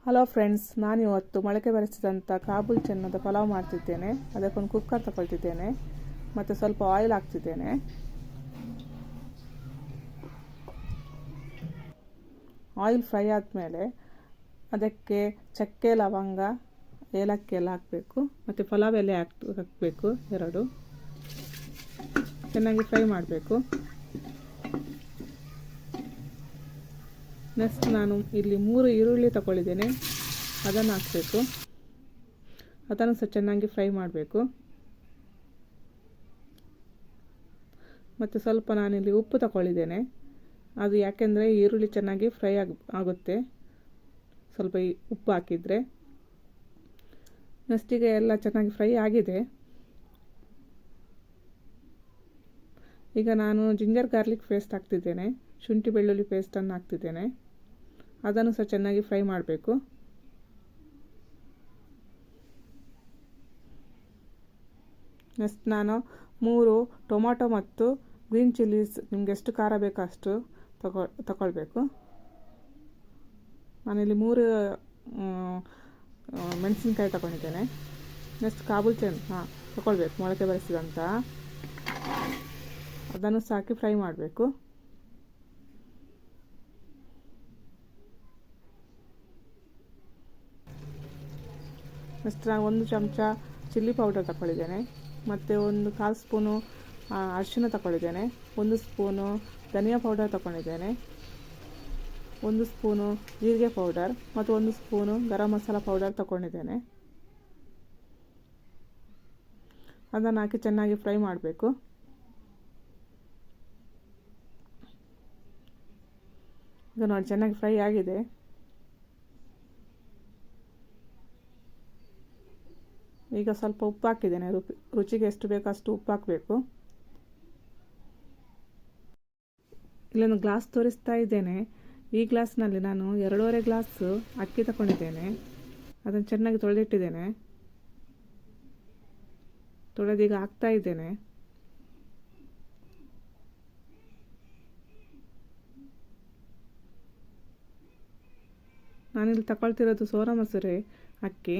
Hello friends, ನಾನು ಇವತ್ತು ಮೊಳಕೆ ಬರಿಸಿದಂಥ ಕಾಬೂಲ್ ಚೆನ್ನದ ಪಲಾವ್ ಮಾಡ್ತಿದ್ದೇನೆ. ಅದಕ್ಕೊಂದು ಕುಕ್ಕರ್ ತಗೊಳ್ತಿದ್ದೇನೆ ಮತ್ತು ಸ್ವಲ್ಪ ಆಯಿಲ್ ಹಾಕ್ತಿದ್ದೇನೆ. ಆಯಿಲ್ ಫ್ರೈ ಆದಮೇಲೆ ಅದಕ್ಕೆ ಚಕ್ಕೆ, ಲವಂಗ, ಏಲಕ್ಕಿ ಎಲ್ಲ ಹಾಕಬೇಕು ಮತ್ತು ಪಲಾವ್ ಎಲೆ ಹಾಕಬೇಕು. ಎರಡು ಚೆನ್ನಾಗಿ ಫ್ರೈ ಮಾಡಬೇಕು. ನೆಕ್ಸ್ಟ್ ನಾನು ಇಲ್ಲಿ 3 ಈರುಳ್ಳಿ ತಗೊಳ್ಳಿದ್ದೇನೆ, ಅದನ್ನು ಹಾಕಬೇಕು. ಅದನ್ನು ಸಹ ಚೆನ್ನಾಗಿ ಫ್ರೈ ಮಾಡಬೇಕು. ಮತ್ತು ಸ್ವಲ್ಪ ನಾನಿಲ್ಲಿ ಉಪ್ಪು ತಗೊಳ್ಳಿದ್ದೇನೆ. ಅದು ಯಾಕೆಂದರೆ ಈರುಳ್ಳಿ ಚೆನ್ನಾಗಿ ಫ್ರೈ ಆಗುತ್ತೆ ಸ್ವಲ್ಪ ಉಪ್ಪು ಹಾಕಿದರೆ. ನೆಕ್ಸ್ಟಿಗೆ ಎಲ್ಲ ಚೆನ್ನಾಗಿ ಫ್ರೈ ಆಗಿದೆ. ಈಗ ನಾನು ಜಿಂಜರ್ ಗಾರ್ಲಿಕ್ ಪೇಸ್ಟ್ ಹಾಕ್ತಿದ್ದೇನೆ, ಶುಂಠಿ ಬೆಳ್ಳುಳ್ಳಿ ಪೇಸ್ಟನ್ನು ಹಾಕ್ತಿದ್ದೇನೆ. ಅದನ್ನು ಸಹ ಚೆನ್ನಾಗಿ ಫ್ರೈ ಮಾಡಬೇಕು. ನೆಕ್ಸ್ಟ್ ನಾನು 3 ಟೊಮಾಟೊ ಮತ್ತು ಗ್ರೀನ್ ಚಿಲ್ಲೀಸ್, ನಿಮಗೆ ಎಷ್ಟು ಖಾರ ಬೇಕೋ ಅಷ್ಟು ತಗೊಳ್ಬೇಕು. ನಾನಿಲ್ಲಿ 3 ಮೆಣಸಿನ್ಕಾಯಿ ತಗೊಂಡಿದ್ದೇನೆ. ನೆಕ್ಸ್ಟ್ ಕಾಬೂಲ್ ಚೆನ್ನ ತಗೊಳ್ಬೇಕು, ಮೊಳಕೆ ಬರಿಸಿದಂಥ. ಅದನ್ನು ಸಾಕಿ ಫ್ರೈ ಮಾಡಬೇಕು. ನೆಕ್ಸ್ಟ್ ನಾನು 1 ಚಮಚ ಚಿಲ್ಲಿ ಪೌಡರ್ ತಗೊಳ್ಳಿದ್ದೇನೆ ಮತ್ತು 1/4 ಸ್ಪೂನು ಅರಿಶಿನ ತಗೊಳ್ಳಿದ್ದೇನೆ. 1 ಸ್ಪೂನು ಧನಿಯಾ ಪೌಡರ್ ತಗೊಂಡಿದ್ದೇನೆ. 1 ಸ್ಪೂನು ಜೀರಿಗೆ ಪೌಡರ್ ಮತ್ತು 1 ಸ್ಪೂನು ಗರಂ ಮಸಾಲ ಪೌಡರ್ ತಗೊಂಡಿದ್ದೇನೆ. ಅದನ್ನು ಹಾಕಿ ಚೆನ್ನಾಗಿ ಫ್ರೈ ಮಾಡಬೇಕು. ಈಗ ನೋಡಿ ಚೆನ್ನಾಗಿ ಫ್ರೈ ಆಗಿದೆ. ಈಗ ಸ್ವಲ್ಪ ಉಪ್ಪು ಹಾಕಿದ್ದೇನೆ. ರುಚಿಗೆ ಎಷ್ಟು ಬೇಕೋ ಅಷ್ಟು ಉಪ್ಪು ಹಾಕಬೇಕು. ಇಲ್ಲೊಂದು ಗ್ಲಾಸ್ ತೋರಿಸ್ತಾ ಇದ್ದೇನೆ. ಈ ಗ್ಲಾಸ್ನಲ್ಲಿ ನಾನು 2.5 ಗ್ಲಾಸ್ ಅಕ್ಕಿ ತಗೊಂಡಿದ್ದೇನೆ. ಅದನ್ನು ಚೆನ್ನಾಗಿ ತೊಳೆದಿಟ್ಟಿದ್ದೇನೆ. ತೊಳೆದೀಗ ಹಾಕ್ತಾ ಇದ್ದೇನೆ. ನಾನಿಲ್ಲಿ ತಗೊಳ್ತಿರೋದು ಸೋನಾ ಮಸೂರಿ ಅಕ್ಕಿ.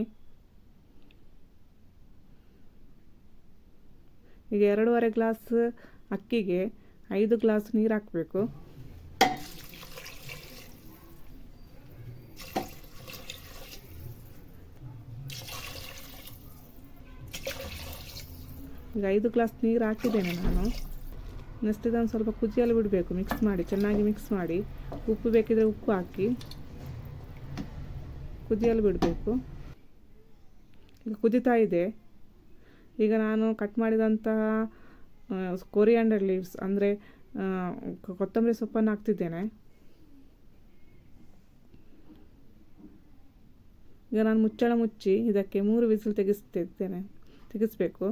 ಈಗ 2.5 ಗ್ಲಾಸ್ ಅಕ್ಕಿಗೆ 5 ಗ್ಲಾಸ್ ನೀರು ಹಾಕಬೇಕು. ಈಗ 5 ಗ್ಲಾಸ್ ನೀರು ಹಾಕಿದ್ದೇನೆ ನಾನು. ನೆಕ್ಸ್ಟ್ ಇದನ್ನು ಸ್ವಲ್ಪ ಕುದಿಯಲು ಬಿಡಬೇಕು. ಮಿಕ್ಸ್ ಮಾಡಿ, ಚೆನ್ನಾಗಿ ಮಿಕ್ಸ್ ಮಾಡಿ. ಉಪ್ಪು ಬೇಕಿದ್ರೆ ಉಪ್ಪು ಹಾಕಿ ಕುದಿಯಲು ಬಿಡಬೇಕು. ಈಗ ಕುದೀತಾ ಇದೆ. ಈಗ ನಾನು ಕಟ್ ಮಾಡಿದಂತಹ ಕೊರಿಯಾಂಡರ್ ಲೀವ್ಸ್ ಅಂದರೆ ಕೊತ್ತಂಬರಿ ಸೊಪ್ಪನ್ನು ಹಾಕ್ತಿದ್ದೇನೆ. ಈಗ ನಾನು ಮುಚ್ಚಳ ಮುಚ್ಚಿ ಇದಕ್ಕೆ 3 ವಿಸಿಲ್ ತೆಗಿಸ್ಬೇಕು.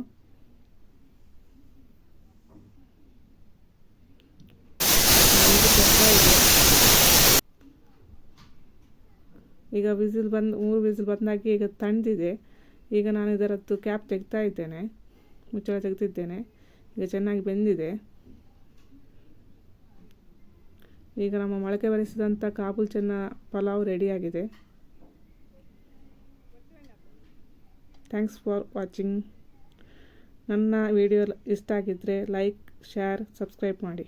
ಈಗ 3 ವಿಸಿಲ್ ಬಂದಾಗಿ ಈಗ ತಣ್ಣದಿದೆ. ಈಗ ನಾನು ಇದರದ್ದು ಕ್ಯಾಪ್ ತೆಗಿತಾ ಇದ್ದೇನೆ, ಮುಚ್ಚಳ ತೆಗೆದಿದ್ದೇನೆ. ಈಗ ಚೆನ್ನಾಗಿ ಬೆಂದಿದೆ. ಈಗ ನಮ್ಮ ಮೊಳಕೆ ಬರಿಸಿದಂಥ ಕಾಬೂಲ್ ಚೆನ್ನ ಪಲಾವ್ ರೆಡಿಯಾಗಿದೆ. Thanks for watching. ನನ್ನ ವಿಡಿಯೋ ಇಷ್ಟ ಆಗಿದ್ದರೆ ಲೈಕ್, ಶೇರ್, ಸಬ್ಸ್ಕ್ರೈಬ್ ಮಾಡಿ.